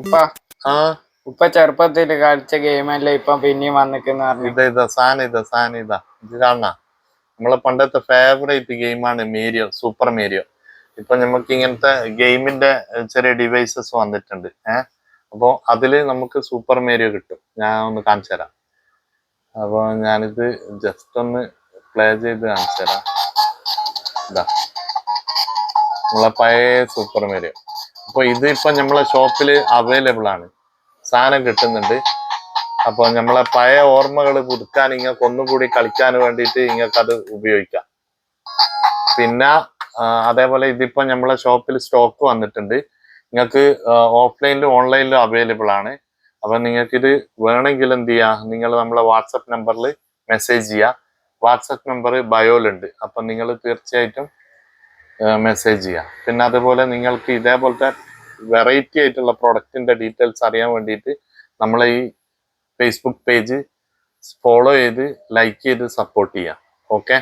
ഉപ്പ ആ ഉപ്പ ചെറുപ്പത്തിൽ കളിച്ച ഗെയിമല്ലേ ഇപ്പൊ പിന്നെയും വന്നിക്കുന്ന പറഞ്ഞു. സാധനം ഇത് കാണണ നമ്മളെ പണ്ടത്തെ ഫേവറേറ്റ് ഗെയിമാണ് മേരിയോ, സൂപ്പർ മേരിയോ. ഇപ്പൊ നമുക്ക് ഇങ്ങനത്തെ ഗെയിമിന്റെ ചെറിയ ഡിവൈസസ് വന്നിട്ടുണ്ട്. അപ്പോൾ അതില് നമുക്ക് സൂപ്പർ മേരിയോ കിട്ടും. ഞാൻ ഒന്ന് കാണിച്ചു തരാം. അപ്പോൾ ഞാനിത് ജസ്റ്റ് ഒന്ന് പ്ലേ ചെയ്ത് കാണിച്ചു തരാം. ഇതാ നമ്മളെ പഴയ സൂപ്പർ മേരിയോ. അപ്പൊ ഇത് ഇപ്പൊ നമ്മളെ ഷോപ്പിൽ അവൈലബിൾ ആണ്, സാധനം കിട്ടുന്നുണ്ട്. അപ്പൊ നമ്മളെ പഴയ ഓർമ്മകൾ പുതുക്കാൻ നിങ്ങൾക്ക് ഒന്നുകൂടി കളിക്കാൻ വേണ്ടിയിട്ട് നിങ്ങൾക്ക് അത് ഉപയോഗിക്കാം. പിന്നെ അതേപോലെ ഇതിപ്പോ നമ്മളെ ഷോപ്പിൽ സ്റ്റോക്ക് വന്നിട്ടുണ്ട്. നിങ്ങൾക്ക് ഓഫ്ലൈനിലും ഓൺലൈനിലും അവൈലബിൾ ആണ്. അപ്പൊ നിങ്ങൾക്ക് ഇത് വേണമെങ്കിൽ എന്ത് ചെയ്യാ, നിങ്ങൾ നമ്മളെ വാട്സപ്പ് നമ്പറിൽ മെസ്സേജ് ചെയ്യുക. വാട്സപ്പ് നമ്പർ ബയോയിലുണ്ട്. അപ്പൊ നിങ്ങൾ തീർച്ചയായിട്ടും മെസ്സേജ് ചെയ്യുക. പിന്നെ അതുപോലെ നിങ്ങൾക്ക് ഇതേപോലത്തെ വെറൈറ്റി ആയിട്ടുള്ള പ്രൊഡക്റ്റിന്റെ ഡീറ്റെയിൽസ് അറിയാൻ വേണ്ടിയിട്ട് നമ്മളെ ഈ ഫേസ്ബുക്ക് പേജ് ഫോളോ ചെയ്ത് ലൈക്ക് ചെയ്ത് സപ്പോർട്ട് ചെയ്യാം. ഓക്കെ.